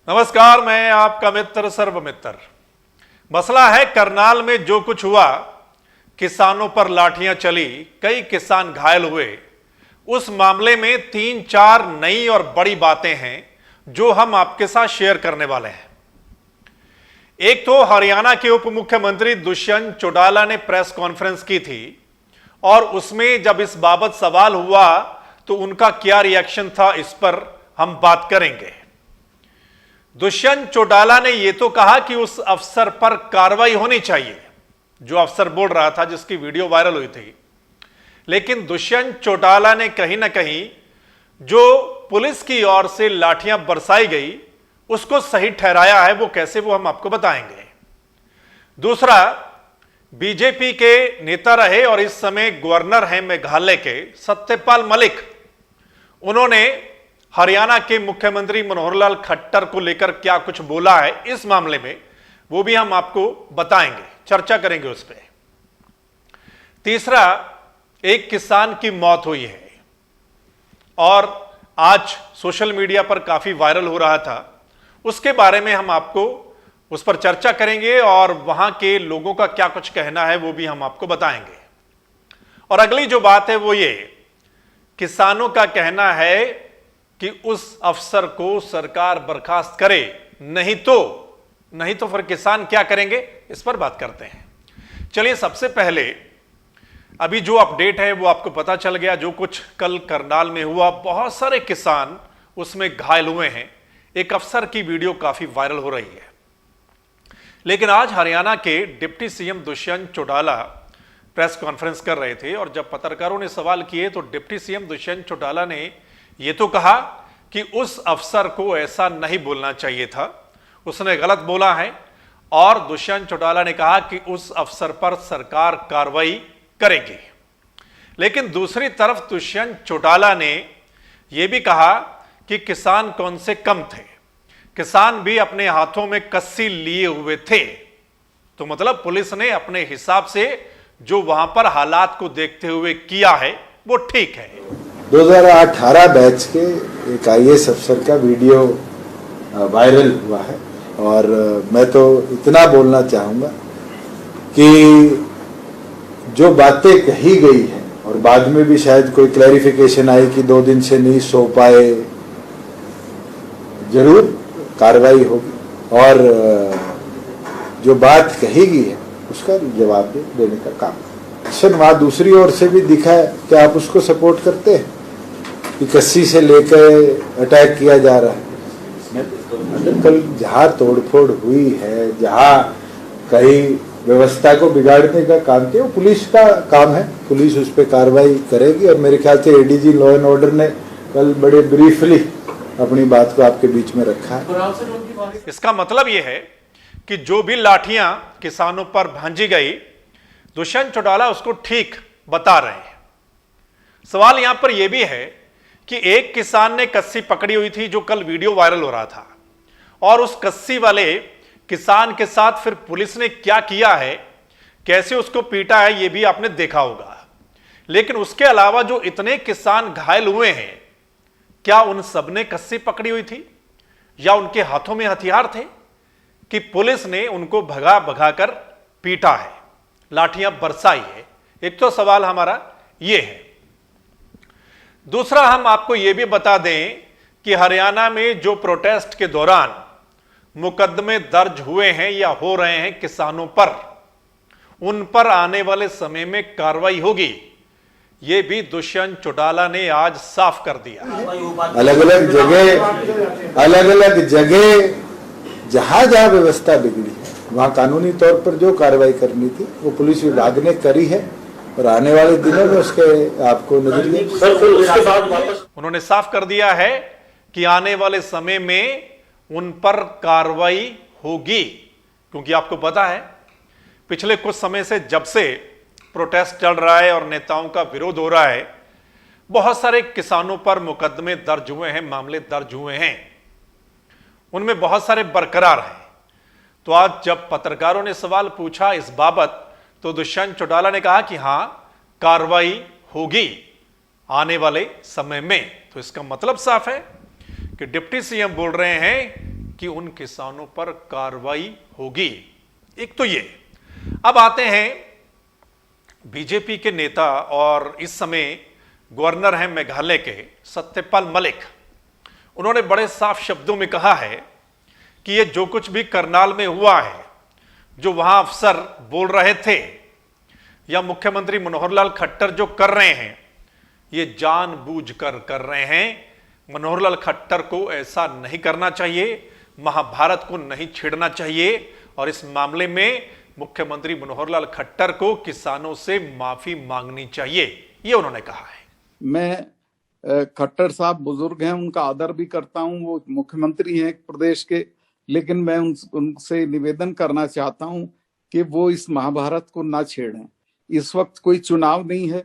नमस्कार, मैं आपका मित्र सर्वमित्र। मसला है करनाल में जो कुछ हुआ, किसानों पर लाठियां चली, कई किसान घायल हुए। उस मामले में 3-4 नई और बड़ी बातें हैं जो हम आपके साथ शेयर करने वाले हैं। एक तो हरियाणा के उप मुख्यमंत्री दुष्यंत चौटाला ने प्रेस कॉन्फ्रेंस की थी और उसमें जब इस बाबत सवाल हुआ तो उनका क्या रिएक्शन था, इस पर हम बात करेंगे। दुष्यंत चौटाला ने यह तो कहा कि उस अफसर पर कार्रवाई होनी चाहिए, जो अफसर बोल रहा था, जिसकी वीडियो वायरल हुई थी। लेकिन दुष्यंत चौटाला ने कहीं ना कहीं जो पुलिस की ओर से लाठियां बरसाई गई उसको सही ठहराया है। वो कैसे, वो हम आपको बताएंगे। दूसरा, बीजेपी के नेता रहे और इस समय गवर्नर हैं मेघालय के सत्यपाल मलिक, उन्होंने हरियाणा के मुख्यमंत्री मनोहर लाल खट्टर को लेकर क्या कुछ बोला है इस मामले में, वो भी हम आपको बताएंगे, चर्चा करेंगे उस पर। तीसरा, एक किसान की मौत हुई है और आज सोशल मीडिया पर काफी वायरल हो रहा था, उसके बारे में हम आपको उस पर चर्चा करेंगे और वहां के लोगों का क्या कुछ कहना है वो भी हम आपको बताएंगे। और अगली जो बात है वो ये, किसानों का कहना है कि उस अफसर को सरकार बर्खास्त करे, नहीं तो फिर किसान क्या करेंगे, इस पर बात करते हैं। चलिए, सबसे पहले अभी जो अपडेट है वो आपको पता चल गया, जो कुछ कल करनाल में हुआ, बहुत सारे किसान उसमें घायल हुए हैं। एक अफसर की वीडियो काफी वायरल हो रही है। लेकिन आज हरियाणा के deputy CM Dushyant Chautala press conference कर रहे थे और जब पत्रकारों ने सवाल किए तो डिप्टी सीएम दुष्यंत चौटाला ने यह तो कहा कि उस अफसर को ऐसा नहीं बोलना चाहिए था, उसने गलत बोला है। और दुष्यंत चौटाला ने कहा कि उस अफसर पर सरकार कार्रवाई करेगी। लेकिन दूसरी तरफ दुष्यंत चौटाला ने यह भी कहा कि किसान कौन से कम थे, किसान भी अपने हाथों में कस्सी लिए हुए थे। तो मतलब पुलिस ने अपने हिसाब से जो वहां पर हालात को देखते हुए किया है वो ठीक है। 2018 बैच के एक आईएएस अफसर का वीडियो वायरल हुआ है और मैं तो इतना बोलना चाहूँगा कि जो बातें कही गई हैं और बाद में भी शायद कोई क्लैरिफिकेशन आई कि 2 दिन से नहीं सो पाए, जरूर कार्रवाई होगी और जो बात कही गई है उसका जवाब देने का काम। वहां दूसरी ओर से भी दिखा है कि आप उसको सपोर्ट करते हैं कि कस्सी से लेकर अटैक किया जा रहा है। मतलब कल जहां तोड़फोड़ हुई है, जहां कहीं व्यवस्था को बिगाड़ने का काम किया, वो पुलिस का काम है, पुलिस उस पर कार्रवाई करेगी। और मेरे ख्याल से एडीजी लॉ एंड ऑर्डर ने कल बड़े ब्रीफली अपनी बात को आपके बीच में रखा है। इसका मतलब यह है कि जो भी लाठियां किसानों पर भांजी गई, दुष्यंत चौटाला उसको ठीक बता रहे हैं। सवाल यहां पर यह भी है कि एक किसान ने कस्सी पकड़ी हुई थी जो कल वीडियो वायरल हो रहा था, और उस कस्सी वाले किसान के साथ फिर पुलिस ने क्या किया है, कैसे उसको पीटा है, यह भी आपने देखा होगा। लेकिन उसके अलावा जो इतने किसान घायल हुए हैं, क्या उन सबने कस्सी पकड़ी हुई थी या उनके हाथों में हथियार थे कि पुलिस ने उनको भगा भगा कर पीटा है, लाठियां बरसाई है? एक तो सवाल हमारा यह है। दूसरा, हम आपको यह भी बता दें कि हरियाणा में जो प्रोटेस्ट के दौरान मुकदमे दर्ज हुए हैं या हो रहे हैं किसानों पर, उन पर आने वाले समय में कार्रवाई होगी, यह भी दुष्यंत चौटाला ने आज साफ कर दिया। अलग अलग जगह जहां जहां व्यवस्था बिगड़ी है वहां कानूनी तौर पर जो कार्रवाई करनी थी वो पुलिस विभाग ने करी है और आने वाले दिनों में उसके आपको नजरिए उन्होंने साफ कर दिया है कि आने वाले समय में उन पर कार्रवाई होगी। क्योंकि आपको पता है पिछले कुछ समय से जब से प्रोटेस्ट चल रहा है और नेताओं का विरोध हो रहा है, बहुत सारे किसानों पर मुकदमे दर्ज हुए हैं, मामले दर्ज हुए हैं, उनमें बहुत सारे बरकरार हैं। तो आज जब पत्रकारों ने सवाल पूछा इस बाबत तो दुष्यंत चौटाला ने कहा कि हां, कार्रवाई होगी आने वाले समय में। तो इसका मतलब साफ है कि डिप्टी सीएम बोल रहे हैं कि उन किसानों पर कार्रवाई होगी। एक तो ये। अब आते हैं बीजेपी के नेता और इस समय गवर्नर हैं मेघालय के सत्यपाल मलिक। उन्होंने बड़े साफ शब्दों में कहा है कि ये जो कुछ भी करनाल में हुआ है, जो वहां अफसर बोल रहे थे या मुख्यमंत्री मनोहर लाल खट्टर जो कर रहे हैं, ये जानबूझकर कर रहे हैं। मनोहर लाल खट्टर को ऐसा नहीं करना चाहिए, महाभारत को नहीं छेड़ना चाहिए और इस मामले में मुख्यमंत्री मनोहर लाल खट्टर को किसानों से माफी मांगनी चाहिए, ये उन्होंने कहा है। मैं खट्टर साहब बुजुर्ग हैं, उनका आदर भी करता हूं, वो मुख्यमंत्री हैं एक प्रदेश के, लेकिन मैं उनसे निवेदन करना चाहता हूं कि वो इस महाभारत को ना छेड़ें। इस वक्त कोई चुनाव नहीं है,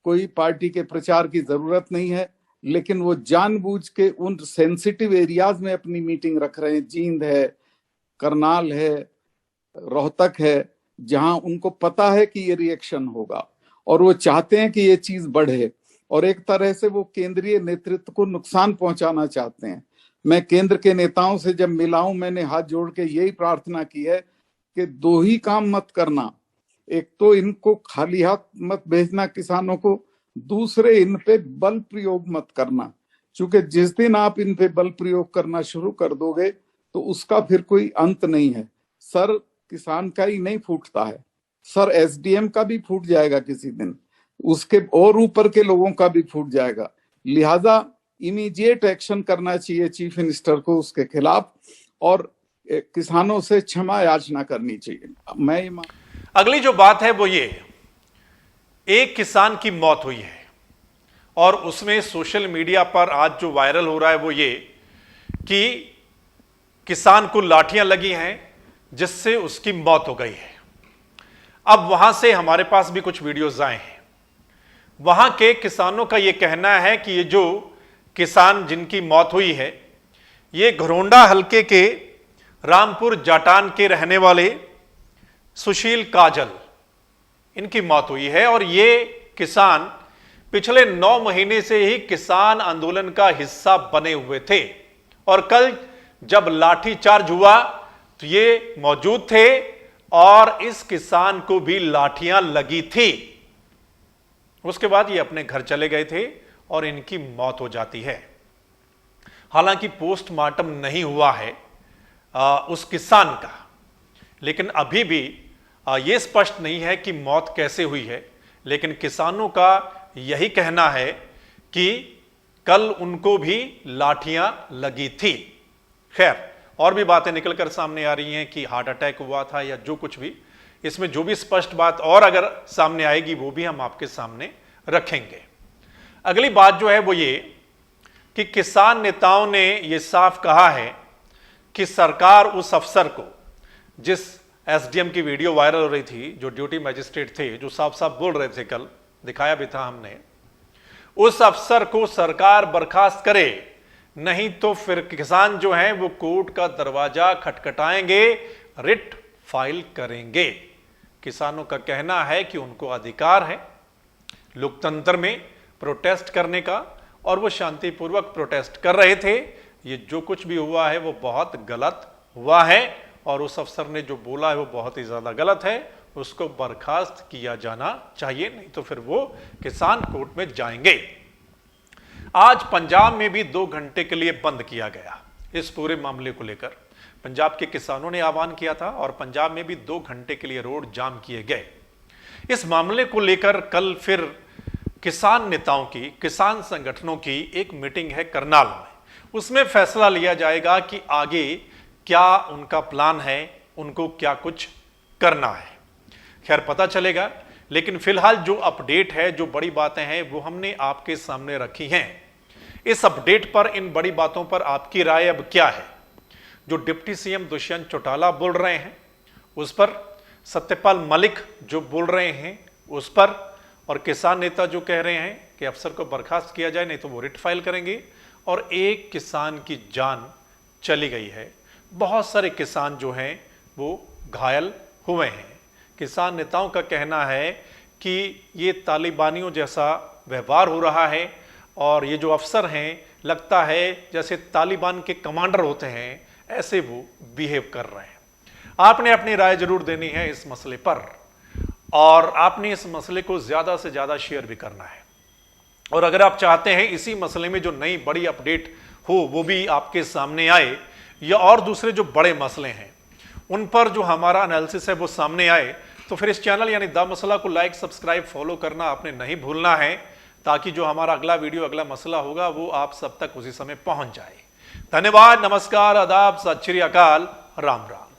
कोई पार्टी के प्रचार की जरूरत नहीं है, लेकिन वो जानबूझ के उन सेंसिटिव एरियाज में अपनी मीटिंग रख रहे हैं। जींद है, करनाल है, रोहतक है, जहां उनको पता है कि ये रिएक्शन होगा और वो चाहते हैं कि ये चीज बढ़े और एक तरह से वो केंद्रीय नेतृत्व को नुकसान पहुंचाना चाहते हैं। मैं केंद्र के नेताओं से जब मिला हूं, मैंने हाथ जोड़ के यही प्रार्थना की है कि दो ही काम मत करना, एक तो इनको खाली हाथ मत भेजना किसानों को, दूसरे इन पे बल प्रयोग मत करना, क्योंकि जिस दिन आप इन पे बल प्रयोग करना शुरू कर दोगे तो उसका फिर कोई अंत नहीं है। सर किसान का ही नहीं फूटता है, सर एसडीएम का भी फूट जाएगा किसी दिन, उसके और ऊपर के लोगों का भी फूट जाएगा। लिहाजा इमीडिएट एक्शन करना चाहिए चीफ मिनिस्टर को उसके खिलाफ और किसानों से क्षमा याचना करनी चाहिए। मैं अगली जो बात है वो ये, एक किसान की मौत हुई है और उसमें सोशल मीडिया पर आज जो वायरल हो रहा है वो ये कि किसान को लाठियां लगी हैं जिससे उसकी मौत हो गई है। अब वहां से हमारे पास भी कुछ वीडियोज आए हैं। वहां के किसानों का यह कहना है कि ये जो किसान जिनकी मौत हुई है, ये घरोंडा हलके के रामपुर जाटान के रहने वाले सुशील काजल, इनकी मौत हुई है और ये किसान पिछले 9 महीने से ही किसान आंदोलन का हिस्सा बने हुए थे और कल जब लाठीचार्ज हुआ तो ये मौजूद थे और इस किसान को भी लाठियां लगी थी। उसके बाद ये अपने घर चले गए थे और इनकी मौत हो जाती है। हालांकि पोस्टमार्टम नहीं हुआ है उस किसान का, लेकिन अभी भी यह स्पष्ट नहीं है कि मौत कैसे हुई है। लेकिन किसानों का यही कहना है कि कल उनको भी लाठियां लगी थी। खैर, और भी बातें निकलकर सामने आ रही हैं कि हार्ट अटैक हुआ था या जो कुछ भी, इसमें जो भी स्पष्ट बात और अगर सामने आएगी वो भी हम आपके सामने रखेंगे। अगली बात जो है वो ये कि किसान नेताओं ने यह साफ कहा है कि सरकार उस अफसर को, जिस एसडीएम की वीडियो वायरल हो रही थी, जो ड्यूटी मजिस्ट्रेट थे, जो साफ साफ बोल रहे थे, कल दिखाया भी था हमने, उस अफसर को सरकार बर्खास्त करे, नहीं तो फिर किसान जो हैं वो कोर्ट का दरवाजा खटखटाएंगे, रिट फाइल करेंगे। किसानों का कहना है कि उनको अधिकार है लोकतंत्र में प्रोटेस्ट करने का और वो शांतिपूर्वक प्रोटेस्ट कर रहे थे। ये जो कुछ भी हुआ है वो बहुत गलत हुआ है और उस अफसर ने जो बोला है वो बहुत ही ज्यादा गलत है, उसको बर्खास्त किया जाना चाहिए, नहीं तो फिर वो किसान कोर्ट में जाएंगे। आज पंजाब में भी 2 घंटे के लिए बंद किया गया। इस पूरे मामले को लेकर पंजाब के किसानों ने आह्वान किया था और पंजाब में भी 2 घंटे के लिए रोड जाम किए गए। इस मामले को लेकर कल फिर किसान नेताओं की, किसान संगठनों की एक मीटिंग है करनाल में। उसमें फैसला लिया जाएगा कि आगे क्या उनका प्लान है, उनको क्या कुछ करना है। खैर पता चलेगा, लेकिन फिलहाल जो अपडेट है, जो बड़ी बातें हैं वो हमने आपके सामने रखी हैं। इस अपडेट पर, इन बड़ी बातों पर आपकी राय अब क्या है? जो डिप्टी सीएम दुष्यंत चौटाला बोल रहे हैं उस पर, सत्यपाल मलिक जो बोल रहे हैं उस पर, और किसान नेता जो कह रहे हैं कि अफसर को बर्खास्त किया जाए नहीं तो वो रिट फाइल करेंगे, और एक किसान की जान चली गई है। बहुत सारे किसान जो हैं वो घायल हुए हैं। किसान नेताओं का कहना है कि ये तालिबानियों जैसा व्यवहार हो रहा है और ये जो अफसर हैं लगता है जैसे तालिबान के कमांडर होते हैं, ऐसे वो बिहेव कर रहे हैं। आपने अपनी राय जरूर देनी है इस मसले पर, और आपने इस मसले को ज्यादा से ज्यादा शेयर भी करना है। और अगर आप चाहते हैं इसी मसले में जो नई बड़ी अपडेट हो वो भी आपके सामने आए, या और दूसरे जो बड़े मसले हैं उन पर जो हमारा एनालिसिस है वो सामने आए, तो फिर इस चैनल यानी द मसला को लाइक, सब्सक्राइब, फॉलो करना आपने नहीं भूलना है, ताकि जो हमारा अगला वीडियो, अगला मसला होगा वो आप सब तक उसी समय पहुंच जाए। धन्यवाद, नमस्कार, आदाब, सत श्री अकाल, राम राम।